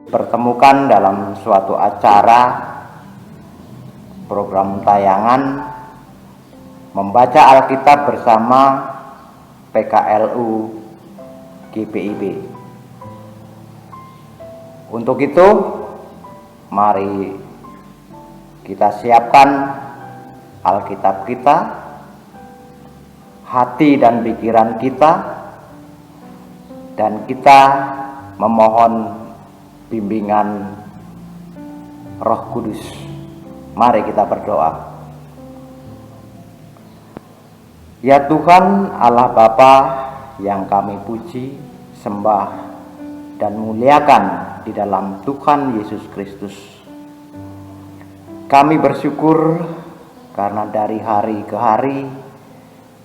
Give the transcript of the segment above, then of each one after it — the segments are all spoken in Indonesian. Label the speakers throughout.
Speaker 1: Pertemukan dalam suatu acara program tayangan membaca Alkitab bersama PKLU GPIB. Untuk itu, mari kita siapkan Alkitab kita, hati dan pikiran kita, dan kita memohon bimbingan Roh Kudus. Mari kita berdoa. Ya Tuhan Allah Bapa yang kami puji, sembah, dan muliakan di dalam Tuhan Yesus Kristus. Kami bersyukur karena dari hari ke hari,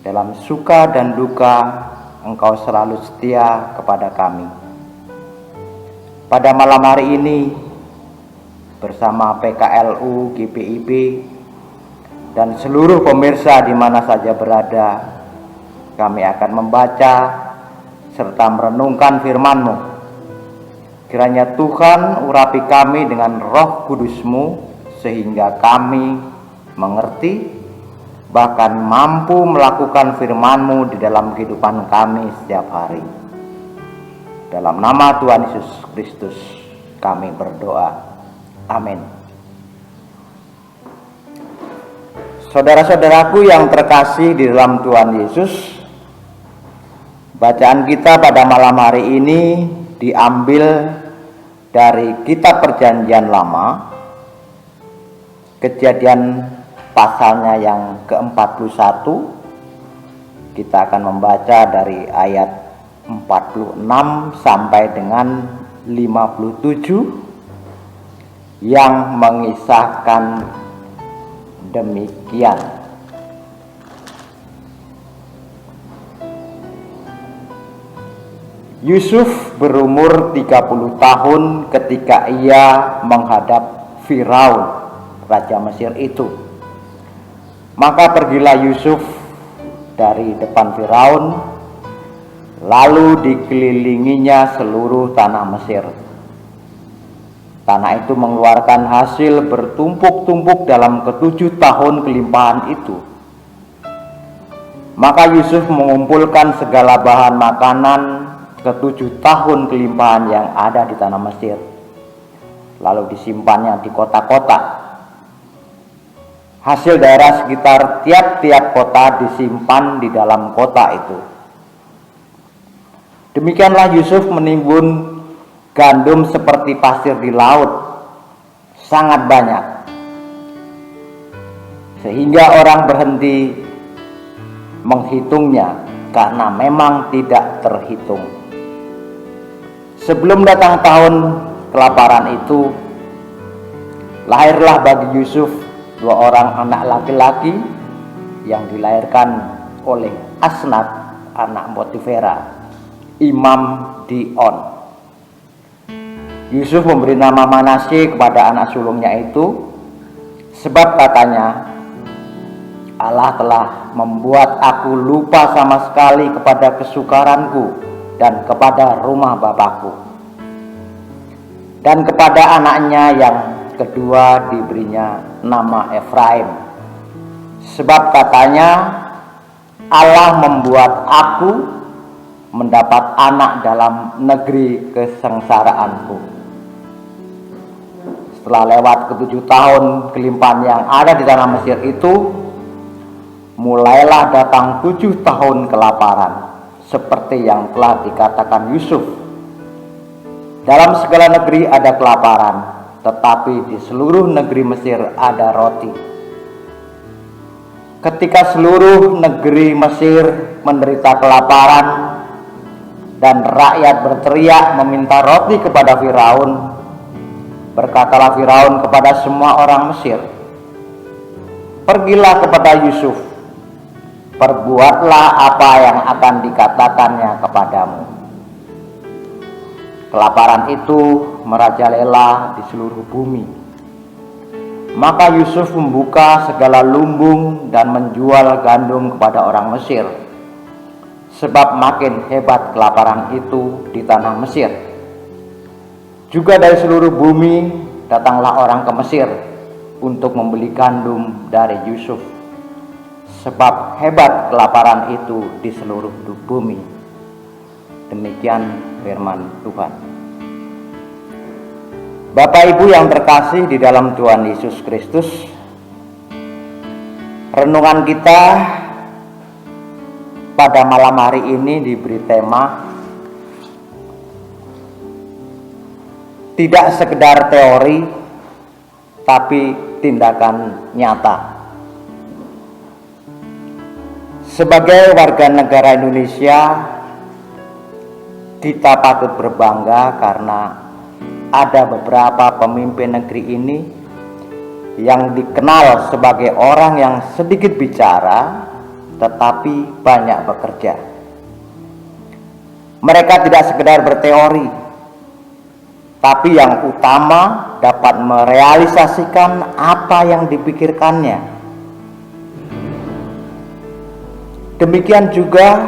Speaker 1: dalam suka dan duka, Engkau selalu setia kepada kami. Pada malam hari ini, bersama PKLU GPIB dan seluruh pemirsa di mana saja berada, kami akan membaca serta merenungkan firman-Mu. Kiranya Tuhan urapi kami dengan Roh Kudus-Mu sehingga kami mengerti, bahkan mampu melakukan firman-Mu di dalam kehidupan kami setiap hari. Dalam nama Tuhan Yesus Kristus kami berdoa. Amin. Saudara-saudaraku yang terkasih di dalam Tuhan Yesus, bacaan kita pada malam hari ini diambil dari Kitab Perjanjian Lama, Kejadian pasalnya yang ke-41. Kita akan membaca dari ayat 46 sampai dengan 57 yang mengisahkan demikian. Yusuf berumur 30 tahun ketika ia menghadap Firaun, raja Mesir itu. Maka pergilah Yusuf dari depan Firaun, lalu dikelilinginya seluruh tanah Mesir. Tanah itu mengeluarkan hasil bertumpuk-tumpuk dalam ke-7 tahun kelimpahan itu. Maka Yusuf mengumpulkan segala bahan makanan ke-7 tahun kelimpahan yang ada di tanah Mesir, lalu disimpannya di kota-kota. Hasil daerah sekitar tiap-tiap kota disimpan di dalam kota itu. Demikianlah Yusuf menimbun gandum seperti pasir di laut, sangat banyak, sehingga orang berhenti menghitungnya karena memang tidak terhitung. Sebelum datang tahun kelaparan itu, lahirlah bagi Yusuf 2 orang anak laki-laki yang dilahirkan oleh Asnat, anak Potifera, imam di On. Yusuf memberi nama Manasye kepada anak sulungnya itu, sebab katanya, Allah telah membuat aku lupa sama sekali kepada kesukaranku dan kepada rumah bapakku. Dan kepada anaknya yang kedua diberinya nama Efraim, sebab katanya, Allah membuat aku mendapat anak dalam negeri kesengsaraanku. Setelah lewat ke-7 tahun kelimpahan yang ada di tanah Mesir itu, mulailah datang 7 tahun kelaparan, seperti yang telah dikatakan Yusuf. Dalam segala negeri ada kelaparan, tetapi di seluruh negeri Mesir ada roti. Ketika seluruh negeri Mesir menderita kelaparan dan rakyat berteriak meminta roti kepada Firaun, berkatalah Firaun kepada semua orang Mesir, pergilah kepada Yusuf, perbuatlah apa yang akan dikatakannya kepadamu. Kelaparan itu merajalela di seluruh bumi. Maka Yusuf membuka segala lumbung dan menjual gandum kepada orang Mesir, sebab makin hebat kelaparan itu di tanah Mesir. Juga dari seluruh bumi datanglah orang ke Mesir untuk membeli gandum dari Yusuf, sebab hebat kelaparan itu di seluruh bumi. Demikian firman Tuhan. Bapak Ibu yang terkasih di dalam Tuhan Yesus Kristus, renungan kita pada malam hari ini diberi tema tidak sekedar teori, tapi tindakan nyata. Sebagai warga negara Indonesia, kita patut berbangga karena ada beberapa pemimpin negeri ini yang dikenal sebagai orang yang sedikit bicara, tetapi banyak bekerja. Mereka tidak sekedar berteori, tapi yang utama dapat merealisasikan apa yang dipikirkannya. Demikian juga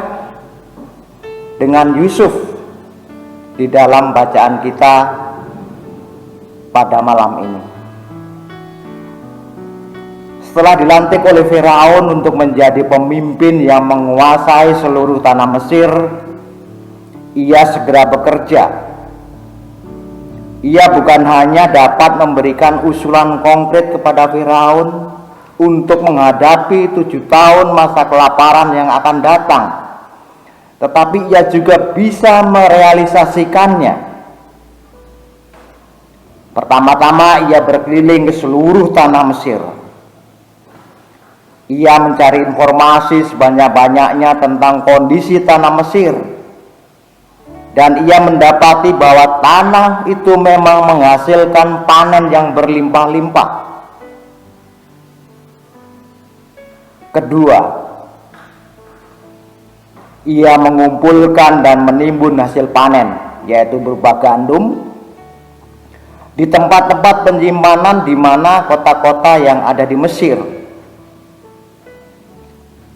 Speaker 1: dengan Yusuf di dalam bacaan kita pada malam ini. Setelah dilantik oleh Firaun untuk menjadi pemimpin yang menguasai seluruh tanah Mesir, ia segera bekerja. Ia bukan hanya dapat memberikan usulan konkret kepada Firaun untuk menghadapi 7 tahun masa kelaparan yang akan datang, tetapi ia juga bisa merealisasikannya. Pertama-tama ia berkeliling ke seluruh tanah Mesir. Ia mencari informasi sebanyak-banyaknya tentang kondisi tanah Mesir. Dan ia mendapati bahwa tanah itu memang menghasilkan panen yang berlimpah-limpah. Kedua, ia mengumpulkan dan menimbun hasil panen, yaitu berupa gandum, di tempat-tempat penyimpanan di mana kota-kota yang ada di Mesir.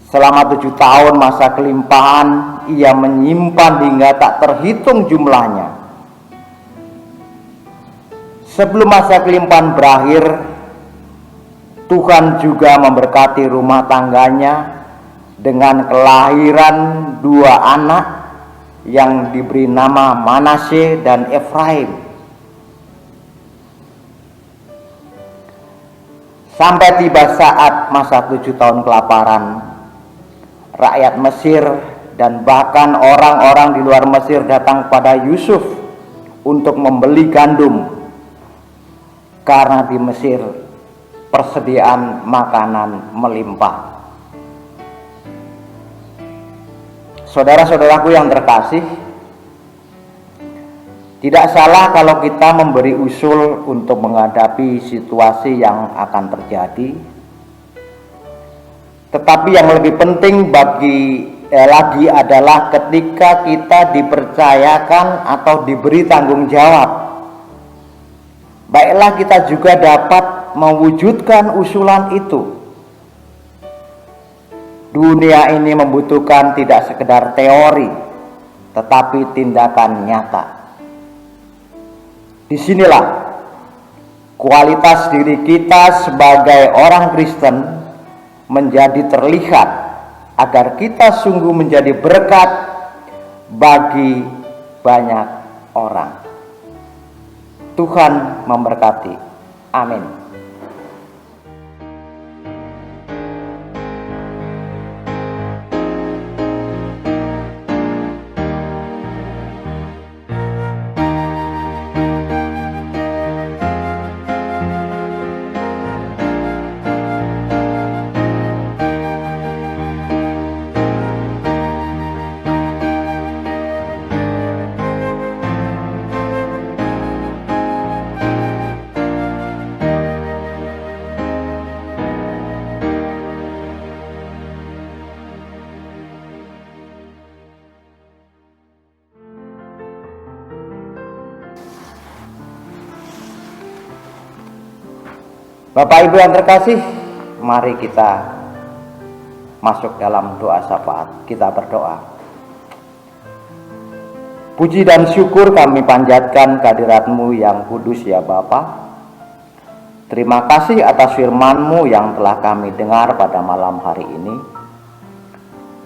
Speaker 1: Selama 7 tahun masa kelimpahan, ia menyimpan hingga tak terhitung jumlahnya. Sebelum masa kelimpahan berakhir, Tuhan juga memberkati rumah tangganya dengan kelahiran 2 anak yang diberi nama Manasye dan Efraim. Sampai tiba saat masa 7 tahun kelaparan, rakyat Mesir dan bahkan orang-orang di luar Mesir datang pada Yusuf untuk membeli gandum, karena di Mesir persediaan makanan melimpah. Saudara-saudaraku yang terkasih, tidak salah kalau kita memberi usul untuk menghadapi situasi yang akan terjadi. Tetapi yang lebih penting lagi adalah ketika kita dipercayakan atau diberi tanggung jawab, baiklah kita juga dapat mewujudkan usulan itu. Dunia ini membutuhkan tidak sekedar teori, tetapi tindakan nyata. Disinilah kualitas diri kita sebagai orang Kristen menjadi terlihat, agar kita sungguh menjadi berkat bagi banyak orang. Tuhan memberkati. Amin. Bapak Ibu yang terkasih, mari kita masuk dalam doa syafaat. Kita berdoa. Puji dan syukur kami panjatkan kehadirat-Mu yang kudus ya Bapa. Terima kasih atas firman-Mu yang telah kami dengar pada malam hari ini.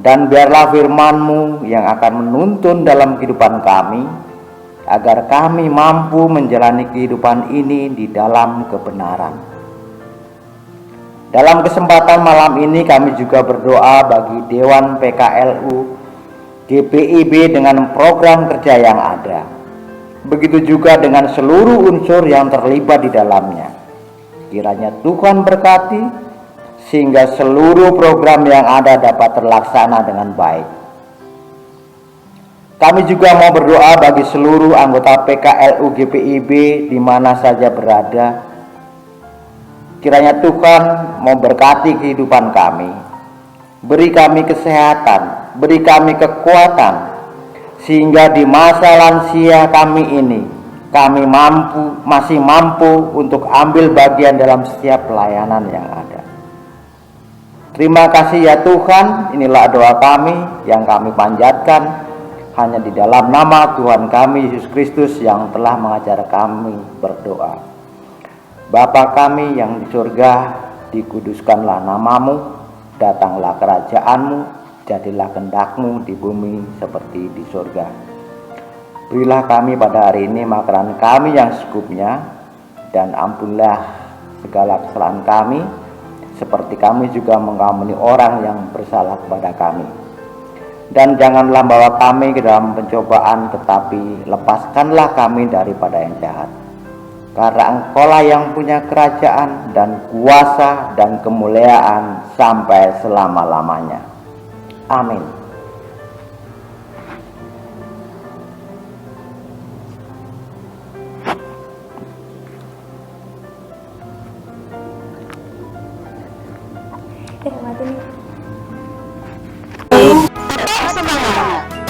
Speaker 1: Dan biarlah firman-Mu yang akan menuntun dalam kehidupan kami, agar kami mampu menjalani kehidupan ini di dalam kebenaran. Dalam kesempatan malam ini kami juga berdoa bagi Dewan PKLU GPIB dengan program kerja yang ada. Begitu juga dengan seluruh unsur yang terlibat di dalamnya. Kiranya Tuhan berkati sehingga seluruh program yang ada dapat terlaksana dengan baik. Kami juga mau berdoa bagi seluruh anggota PKLU GPIB di mana saja berada. Kiranya Tuhan mau berkati kehidupan kami. Beri kami kesehatan, beri kami kekuatan, sehingga di masa lansia kami ini, kami masih mampu untuk ambil bagian dalam setiap pelayanan yang ada. Terima kasih ya Tuhan, inilah doa kami yang kami panjatkan hanya di dalam nama Tuhan kami Yesus Kristus yang telah mengajar kami berdoa. Bapa kami yang di surga, dikuduskanlah namamu. Datanglah kerajaan-Mu, jadilah kehendak-Mu di bumi seperti di surga. Berilah kami pada hari ini makanan kami yang secukupnya, dan ampunilah segala kesalahan kami, seperti kami juga mengampuni orang yang bersalah kepada kami. Dan janganlah bawa kami ke dalam pencobaan, tetapi lepaskanlah kami daripada yang jahat. Karena Engkaulah yang punya kerajaan dan kuasa dan kemuliaan sampai selama-lamanya. Amin.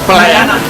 Speaker 2: Pelayanan